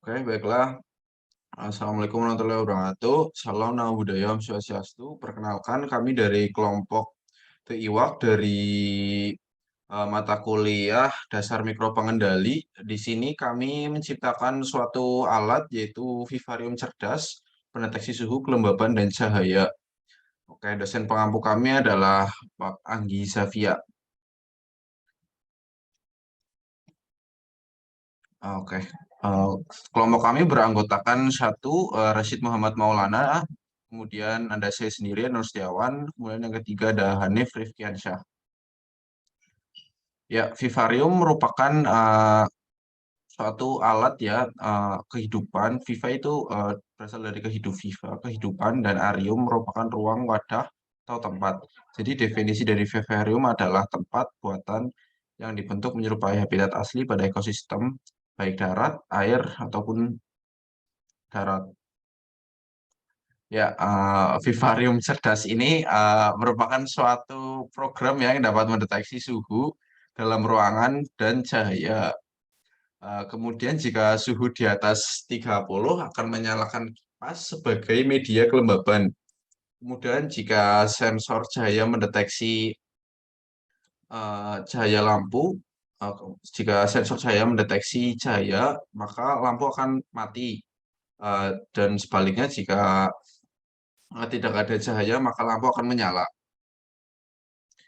Oke, baiklah. Assalamualaikum warahmatullahi wabarakatuh. Salam nama budaya, Om Swastiastu. Perkenalkan, kami dari kelompok TIWAK dari mata kuliah Dasar Mikro Pengendali. Di sini kami menciptakan suatu alat yaitu vivarium cerdas, pendeteksi suhu, kelembaban, dan cahaya. Oke, dosen pengampu kami adalah Pak Anggi Zavia. Oke, Eh, kelompok kami beranggotakan satu Rashid Muhammad Maulana, kemudian ada saya sendiri Nur Setiawan, kemudian yang ketiga ada Hanif Rifkiansyah. Ya, vivarium merupakan suatu alat ya kehidupan. Viva itu berasal dari Viva, kehidupan, dan arium merupakan ruang wadah atau tempat. Jadi definisi dari vivarium adalah tempat buatan yang dibentuk menyerupai habitat asli pada ekosistem baik darat, air ataupun darat. Ya, vivarium cerdas ini merupakan suatu program yang dapat mendeteksi suhu dalam ruangan dan cahaya. Kemudian jika suhu di atas 30 akan menyalakan kipas sebagai media kelembaban. Kemudian jika sensor cahaya mendeteksi cahaya lampu, eh, jika sensor cahaya mendeteksi cahaya, maka lampu akan mati. Dan sebaliknya jika tidak ada cahaya, maka lampu akan menyala.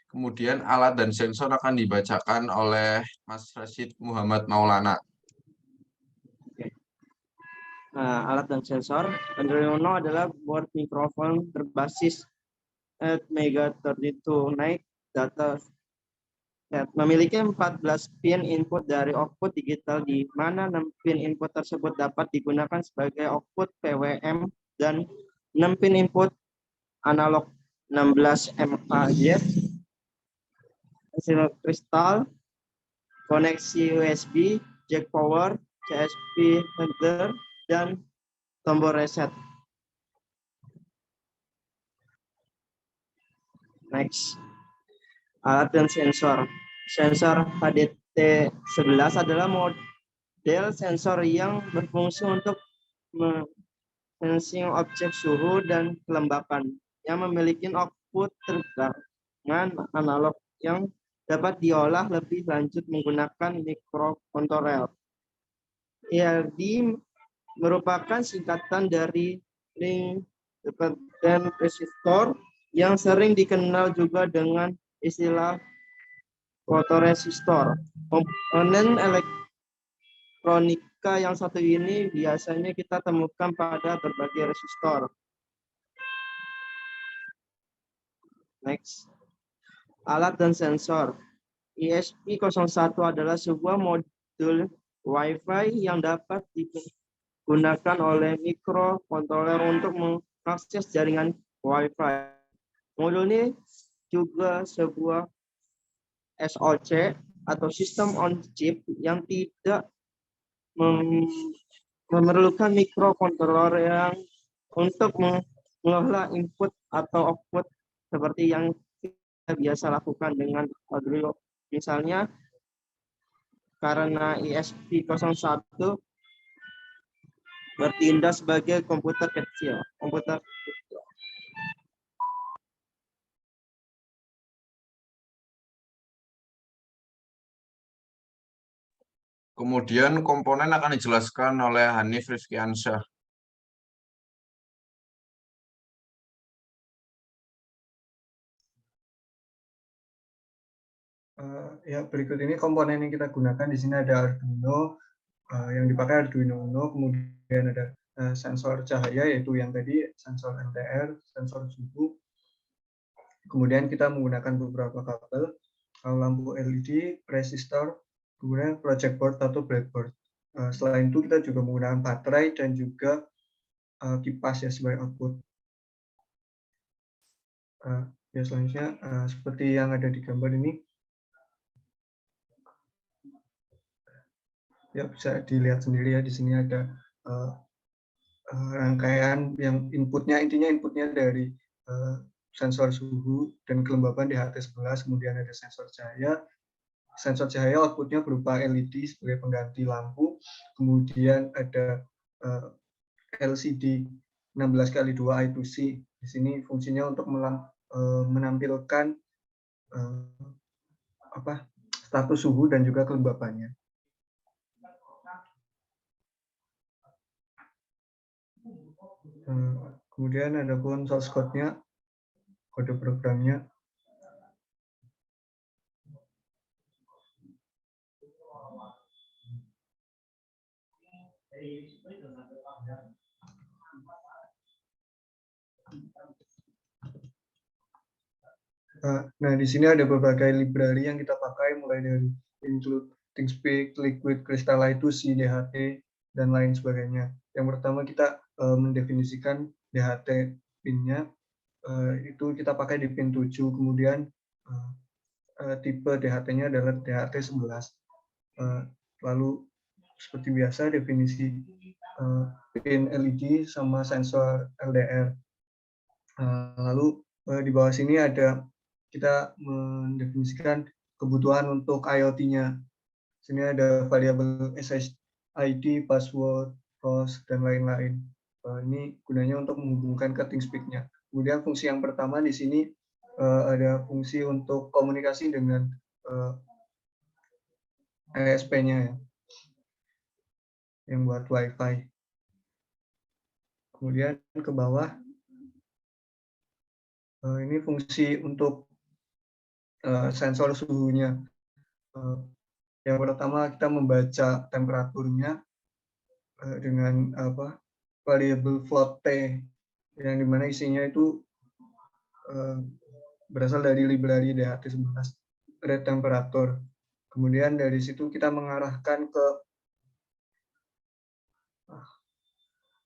Kemudian alat dan sensor akan dibacakan oleh Mas Rashid Muhammad Maulana. Alat dan sensor. Arduino adalah board mikrofon berbasis Mega 32 Night Data Set. Memiliki 14 pin input dari output digital, di mana 6 pin input tersebut dapat digunakan sebagai output PWM dan 6 pin input analog 16 MHz, hasil kristal, koneksi USB, jack power, CSP header, dan tombol reset. Next, alat dan sensor. Sensor HDT11 adalah model sensor yang berfungsi untuk sensing objek suhu dan kelembapan, yang memiliki output tegangan analog yang dapat diolah lebih lanjut menggunakan mikrokontroler. ELD merupakan singkatan dari ring dependent resistor, yang sering dikenal juga dengan istilah fotoresistor. Komponen elektronika yang satu ini biasanya kita temukan pada berbagai resistor. Next, alat dan sensor. ESP01 adalah sebuah modul Wi-Fi yang dapat digunakan oleh mikrokontroler untuk mengakses jaringan Wi-Fi. Modul ini juga sebuah SoC atau sistem on chip yang tidak memerlukan mikrokontroler yang untuk mengolah input atau output seperti yang kita biasa lakukan dengan Arduino. Misalnya, karena ESP01 bertindak sebagai komputer kecil. Kemudian komponen akan dijelaskan oleh Hanif Rifkiansyah. Ya, berikut ini komponen yang kita gunakan. Di sini ada Arduino, yang dipakai Arduino Uno, kemudian ada sensor cahaya, yaitu yang tadi sensor MTR, sensor suhu. Kemudian kita menggunakan beberapa kabel, lampu LED, resistor, kemudian project board atau breadboard. Selain itu kita juga menggunakan baterai dan juga kipas ya sebagai output. Ya, selanjutnya seperti yang ada di gambar ini. Ya, bisa dilihat sendiri ya, di sini ada rangkaian yang intinya inputnya dari sensor suhu dan kelembaban di HT11, kemudian ada sensor cahaya. Sensor cahaya outputnya berupa LED sebagai pengganti lampu, kemudian ada LCD 16x2 I2C. Di sini fungsinya untuk menampilkan status suhu dan juga kelembapannya. Kemudian ada pun source code-nya, kode programnya. Nah, di sini ada berbagai library yang kita pakai, mulai dari include ThingSpeak, Liquid, Crystal I2C, DHT, dan lain sebagainya. Yang pertama kita mendefinisikan DHT pin-nya, itu kita pakai di pin 7, kemudian tipe DHT-nya adalah DHT 11. Lalu seperti biasa definisi pin LED sama sensor LDR. Lalu di bawah sini kita mendefinisikan kebutuhan untuk IoT-nya. Sini ada variabel SSID, password, host, dan lain-lain. Ini gunanya untuk menghubungkan ke ThingSpeak-nya. Kemudian fungsi yang pertama di sini ada fungsi untuk komunikasi dengan ESP-nya, yang buat Wi-Fi. Kemudian ke bawah, ini fungsi untuk sensor suhunya. Yang pertama kita membaca temperaturnya dengan variabel float T, yang dimana isinya itu berasal dari library DHT11, red temperature. Kemudian dari situ kita mengarahkan ke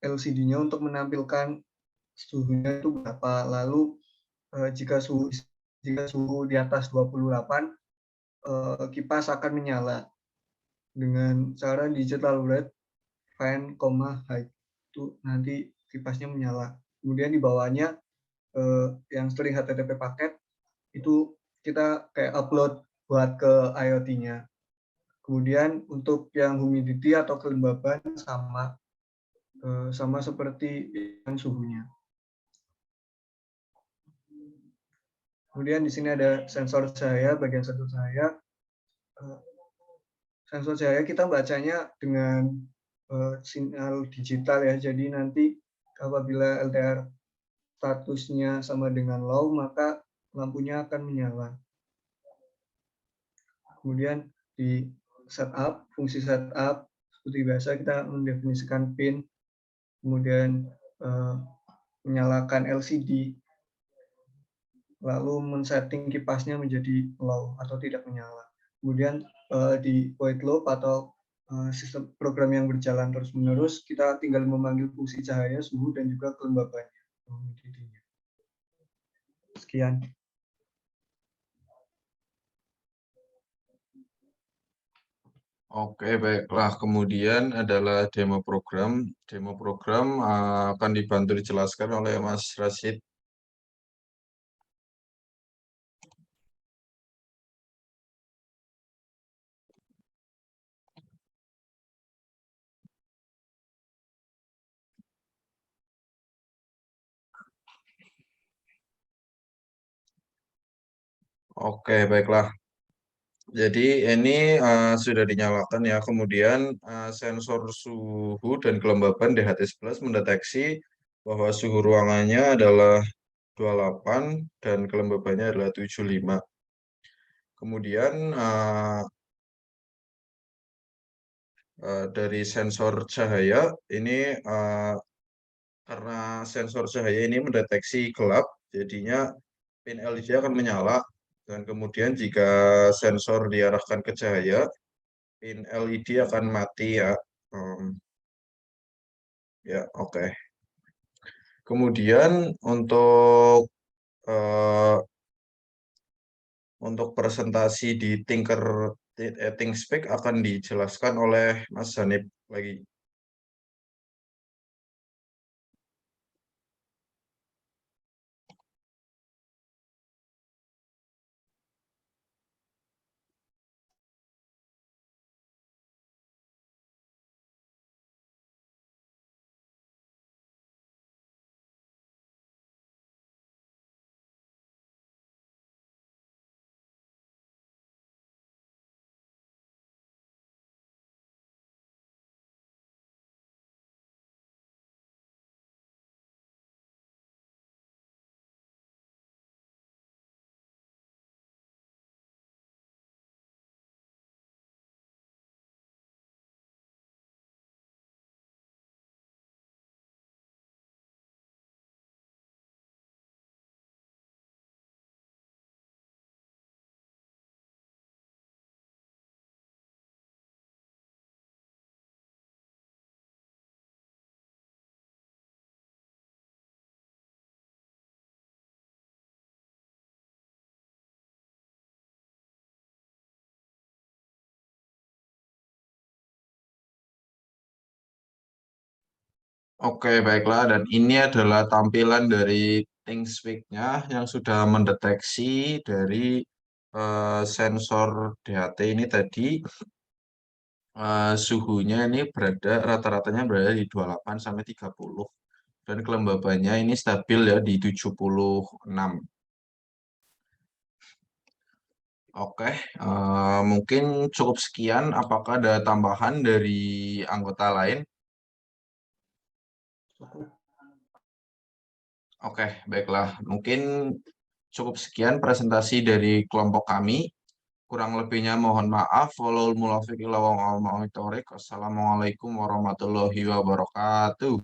LCD-nya untuk menampilkan suhunya itu berapa. Lalu jika suhu di atas 28, kipas akan menyala dengan cara digital red, fan, high. Itu nanti kipasnya menyala. Kemudian di bawahnya yang string HTTP paket itu kita kayak upload buat ke IoT-nya. Kemudian untuk yang humidity atau kelembaban sama seperti yang suhunya. Kemudian di sini ada sensor cahaya, bagian sensor cahaya. Sensor cahaya kita bacanya dengan sinyal digital ya. Jadi nanti apabila LDR statusnya sama dengan low, maka lampunya akan menyala. Kemudian di setup, fungsi setup seperti biasa kita mendefinisikan pin, kemudian menyalakan LCD, lalu men-setting kipasnya menjadi low atau tidak menyala. Kemudian di void loop atau sistem program yang berjalan terus-menerus, kita tinggal memanggil fungsi cahaya, suhu, dan juga kelembabannya. Sekian. Oke, baiklah. Kemudian adalah demo program. Demo program akan dibantu dijelaskan oleh Mas Rashid. Oke, baiklah. Jadi ini sudah dinyalakan ya. Kemudian sensor suhu dan kelembaban DHT11 mendeteksi bahwa suhu ruangannya adalah 28 dan kelembabannya adalah 75. Kemudian dari sensor cahaya ini karena sensor cahaya ini mendeteksi gelap, jadinya pin LED akan menyala. Dan kemudian jika sensor diarahkan ke cahaya, pin LED akan mati ya. Ya, oke. Kemudian untuk presentasi di ThingSpeak akan dijelaskan oleh Mas Hanif lagi. Oke, baiklah. Dan ini adalah tampilan dari ThingSpeak-nya yang sudah mendeteksi dari sensor DHT ini tadi. Suhunya ini rata-ratanya berada di 28 sampai 30. Dan kelembabannya ini stabil ya di 76. Oke, mungkin cukup sekian. Apakah ada tambahan dari anggota lain? Oke, baiklah. Mungkin cukup sekian presentasi dari kelompok kami. Kurang lebihnya mohon maaf. Wassalamualaikum warahmatullahi wabarakatuh.